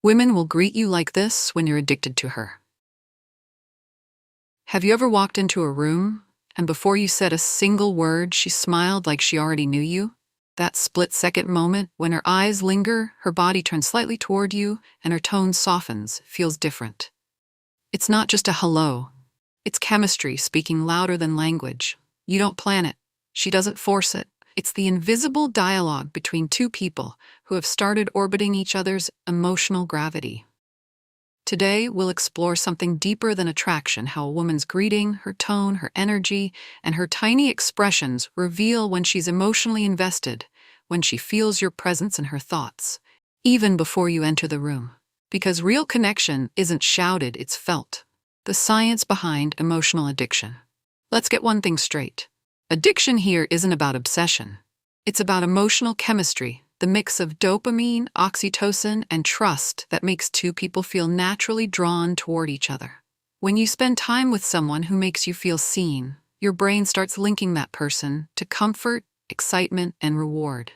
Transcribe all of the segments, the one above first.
Women will greet you like this when you're addicted to her. Have you ever walked into a room, and before you said a single word, she smiled like she already knew you? That split-second moment when her eyes linger, her body turns slightly toward you, and her tone softens, feels different. It's not just a hello. It's chemistry speaking louder than language. You don't plan it. She doesn't force it. It's the invisible dialogue between two people who have started orbiting each other's emotional gravity. Today, we'll explore something deeper than attraction, how a woman's greeting, her tone, her energy, and her tiny expressions reveal when she's emotionally invested, when she feels your presence and her thoughts, even before you enter the room. Because real connection isn't shouted, it's felt. The science behind emotional addiction. Let's get one thing straight. Addiction here isn't about obsession. It's about emotional chemistry, the mix of dopamine, oxytocin, and trust that makes two people feel naturally drawn toward each other. When you spend time with someone who makes you feel seen, your brain starts linking that person to comfort, excitement, and reward.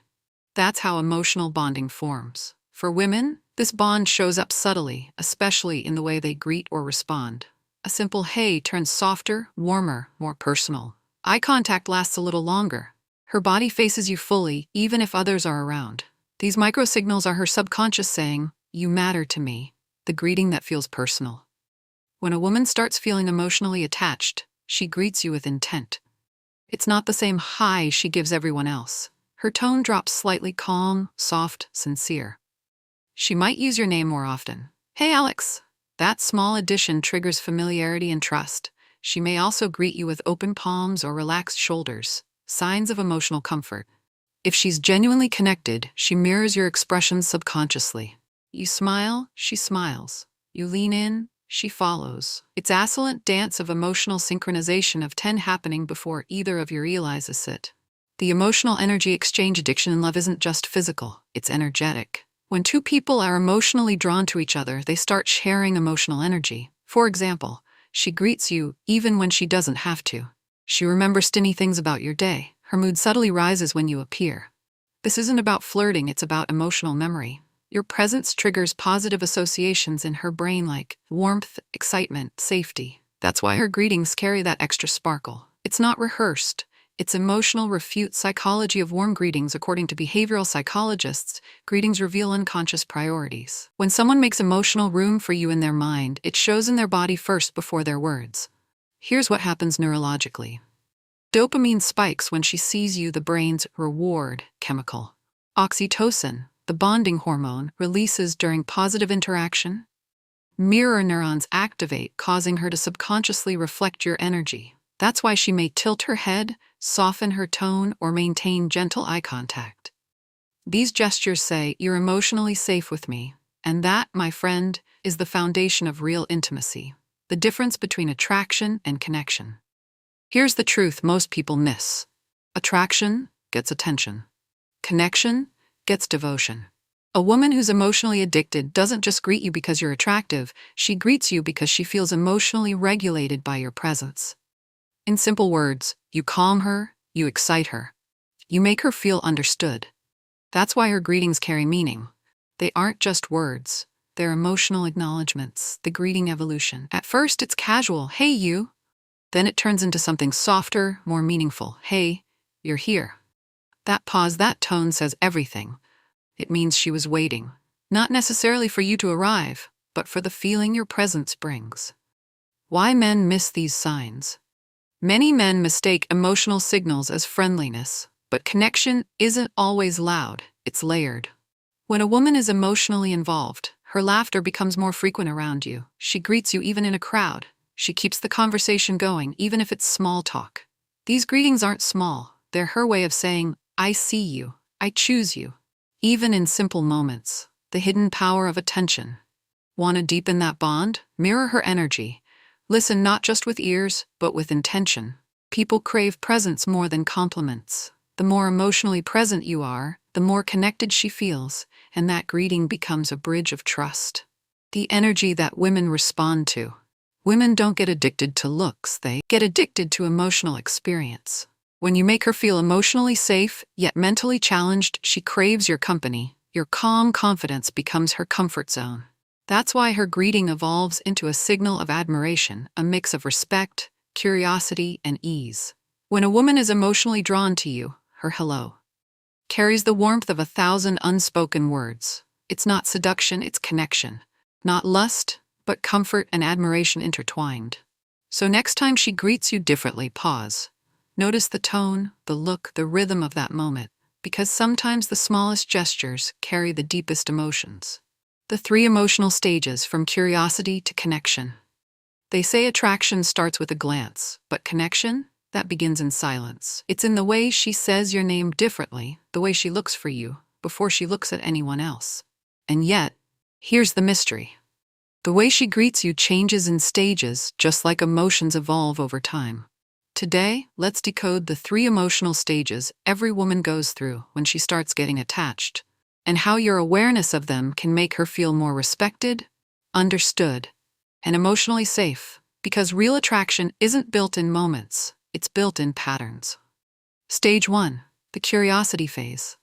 That's how emotional bonding forms. For women, this bond shows up subtly, especially in the way they greet or respond. A simple hey turns softer, warmer, more personal. Eye contact lasts a little longer. Her body faces you fully, even if others are around. These microsignals are her subconscious saying, "You matter to me," the greeting that feels personal. When a woman starts feeling emotionally attached, she greets you with intent. It's not the same hi she gives everyone else. Her tone drops slightly calm, soft, sincere. She might use your name more often. "Hey, Alex." That small addition triggers familiarity and trust. She may also greet you with open palms or relaxed shoulders, signs of emotional comfort. If she's genuinely connected, she mirrors your expressions subconsciously. You smile, she smiles. You lean in, she follows. It's an excellent dance of emotional synchronization of 10 happening before either of you realizes it. The emotional energy exchange addiction in love isn't just physical, it's energetic. When two people are emotionally drawn to each other, they start sharing emotional energy. For example, she greets you even when she doesn't have to. She remembers tiny things about your day. Her mood subtly rises when you appear. This isn't about flirting, it's about emotional memory. Your presence triggers positive associations in her brain like warmth, excitement, safety. That's why her greetings carry that extra sparkle. It's not rehearsed. It's emotional refute psychology of warm greetings. According to behavioral psychologists, greetings reveal unconscious priorities. When someone makes emotional room for you in their mind, it shows in their body first before their words. Here's what happens neurologically. Dopamine spikes when she sees you, the brain's reward chemical. Oxytocin, the bonding hormone, releases during positive interaction. Mirror neurons activate, causing her to subconsciously reflect your energy. That's why she may tilt her head, soften her tone, or maintain gentle eye contact. These gestures say, "You're emotionally safe with me." And that, my friend, is the foundation of real intimacy. The difference between attraction and connection. Here's the truth most people miss. Attraction gets attention. Connection gets devotion. A woman who's emotionally addicted doesn't just greet you because you're attractive, she greets you because she feels emotionally regulated by your presence. In simple words, you calm her, you excite her. You make her feel understood. That's why her greetings carry meaning. They aren't just words. They're emotional acknowledgments, the greeting evolution. At first, it's casual, "Hey, you." Then it turns into something softer, more meaningful. "Hey, you're here." That pause, that tone says everything. It means she was waiting, not necessarily for you to arrive, but for the feeling your presence brings. Why men miss these signs? Many men mistake emotional signals as friendliness, but connection isn't always loud, it's layered. When a woman is emotionally involved, her laughter becomes more frequent around you. She greets you even in a crowd. She keeps the conversation going, even if it's small talk. These greetings aren't small. They're her way of saying, "I see you, I choose you." Even in simple moments, the hidden power of attention. Want to deepen that bond? Mirror her energy. Listen not just with ears, but with intention. People crave presence more than compliments. The more emotionally present you are, the more connected she feels, and that greeting becomes a bridge of trust. The energy that women respond to. Women don't get addicted to looks, they get addicted to emotional experience. When you make her feel emotionally safe, yet mentally challenged, she craves your company. Your calm confidence becomes her comfort zone. That's why her greeting evolves into a signal of admiration, a mix of respect, curiosity, and ease. When a woman is emotionally drawn to you, her hello carries the warmth of 1,000 unspoken words. It's not seduction, it's connection. Not lust, but comfort and admiration intertwined. So next time she greets you differently, pause. Notice the tone, the look, the rhythm of that moment, because sometimes the smallest gestures carry the deepest emotions. The 3 emotional stages from curiosity to connection. They say attraction starts with a glance, but connection? That begins in silence. It's in the way she says your name differently, the way she looks for you, before she looks at anyone else. And yet, here's the mystery. The way she greets you changes in stages, just like emotions evolve over time. Today, let's decode the 3 emotional stages every woman goes through when she starts getting attached, and how your awareness of them can make her feel more respected, understood, and emotionally safe, because real attraction isn't built in moments, it's built in patterns. Stage 1, the curiosity phase.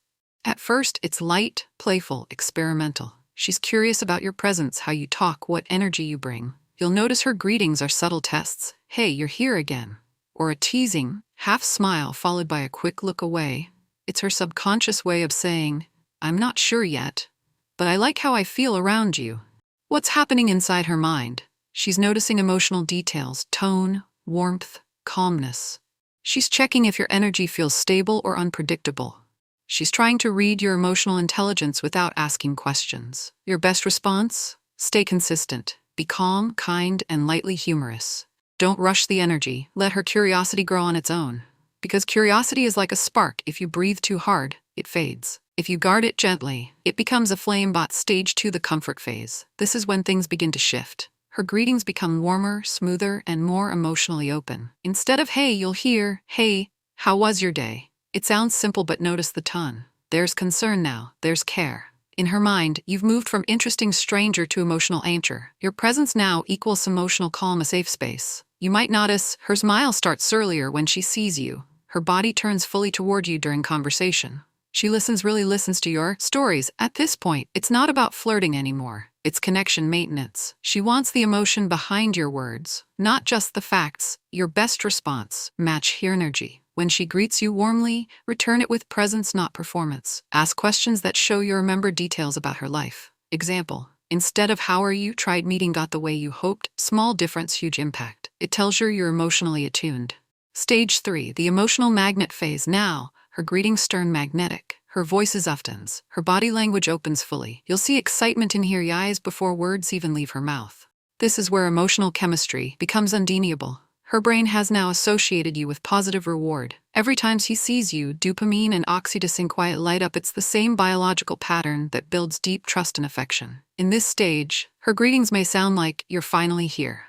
At first, it's light, playful, experimental. She's curious about your presence, how you talk, what energy you bring. You'll notice her greetings are subtle tests. Hey, you're here again. Or a teasing, half smile followed by a quick look away. It's her subconscious way of saying, I'm not sure yet, but I like how I feel around you. What's happening inside her mind? She's noticing emotional details, tone, warmth, calmness. She's checking if your energy feels stable or unpredictable. She's trying to read your emotional intelligence without asking questions. Your best response? Stay consistent. Be calm, kind, and lightly humorous. Don't rush the energy. Let her curiosity grow on its own. Because curiosity is like a spark. If you breathe too hard, it fades. If you guard it gently, it becomes a flame. Stage 2, the comfort phase. This is when things begin to shift. Her greetings become warmer, smoother, and more emotionally open. Instead of, hey, you'll hear, hey, how was your day? It sounds simple, but notice the tone. There's concern now, there's care. In her mind, you've moved from interesting stranger to emotional anchor. Your presence now equals emotional calm, a safe space. You might notice her smile starts surlier when she sees you. Her body turns fully toward you during conversation. She really listens to your stories. At this point, it's not about flirting anymore. It's connection maintenance. She wants the emotion behind your words, not just the facts. Your best response, match her energy. When she greets you warmly, return it with presence, not performance. Ask questions that show you remember details about her life. Example, instead of how are you, tried meeting got the way you hoped. Small difference, huge impact. It tells her you're emotionally attuned. Stage 3, the emotional magnet phase. Now, her greetings turn magnetic. Her voice softens. Her body language opens fully. You'll see excitement in her eyes before words even leave her mouth. This is where emotional chemistry becomes undeniable. Her brain has now associated you with positive reward. Every time she sees you, dopamine and oxytocin quiet light up. It's the same biological pattern that builds deep trust and affection. In this stage, her greetings may sound like, you're finally here.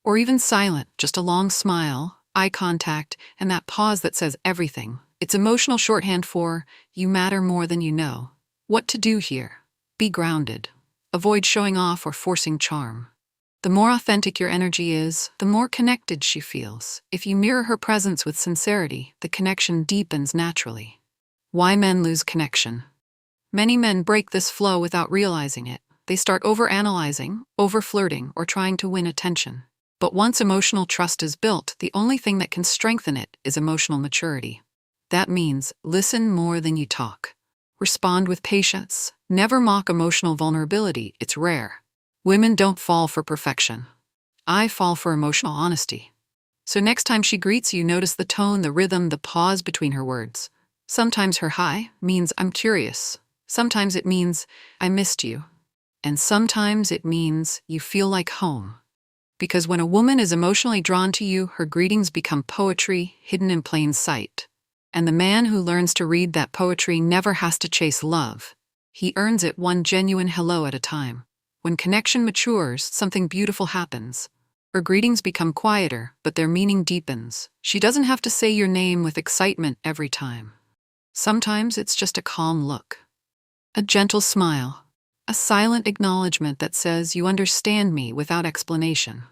Or even silent, just a long smile, eye contact, and that pause that says everything. It's emotional shorthand for, you matter more than you know. What to do here? Be grounded. Avoid showing off or forcing charm. The more authentic your energy is, the more connected she feels. If you mirror her presence with sincerity, the connection deepens naturally. Why men lose connection? Many men break this flow without realizing it. They start overanalyzing, over-flirting, or trying to win attention. But once emotional trust is built, the only thing that can strengthen it is emotional maturity. That means listen more than you talk. Respond with patience. Never mock emotional vulnerability, it's rare. Women don't fall for perfection. I fall for emotional honesty. So next time she greets you, notice the tone, the rhythm, the pause between her words. Sometimes her hi means I'm curious. Sometimes it means I missed you. And sometimes it means you feel like home. Because when a woman is emotionally drawn to you, her greetings become poetry hidden in plain sight. And the man who learns to read that poetry never has to chase love. He earns it one genuine hello at a time. When connection matures, something beautiful happens. Her greetings become quieter, but their meaning deepens. She doesn't have to say your name with excitement every time. Sometimes it's just a calm look. A gentle smile. A silent acknowledgement that says you understand me without explanation.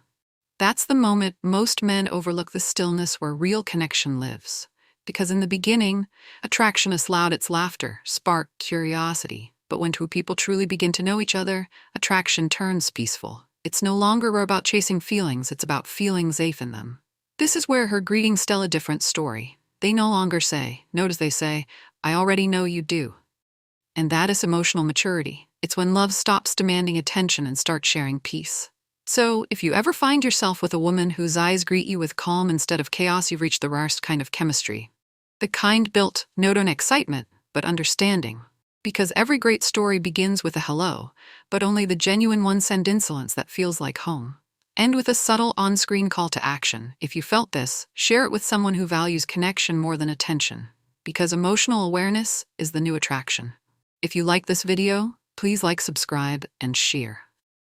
That's the moment most men overlook, the stillness where real connection lives. Because in the beginning, attraction is loud, its laughter, spark, curiosity. But when two people truly begin to know each other, attraction turns peaceful. It's no longer about chasing feelings, it's about feeling safe in them. This is where her greetings tell a different story. They no longer say, notice they say, I already know you do. And that is emotional maturity. It's when love stops demanding attention and starts sharing peace. So, if you ever find yourself with a woman whose eyes greet you with calm instead of chaos, you've reached the rarest kind of chemistry. The kind built not on excitement, but understanding. Because every great story begins with a hello, but only the genuine ones send insolence that feels like home. End with a subtle on-screen call to action. If you felt this, share it with someone who values connection more than attention. Because emotional awareness is the new attraction. If you like this video, please like, subscribe, and share.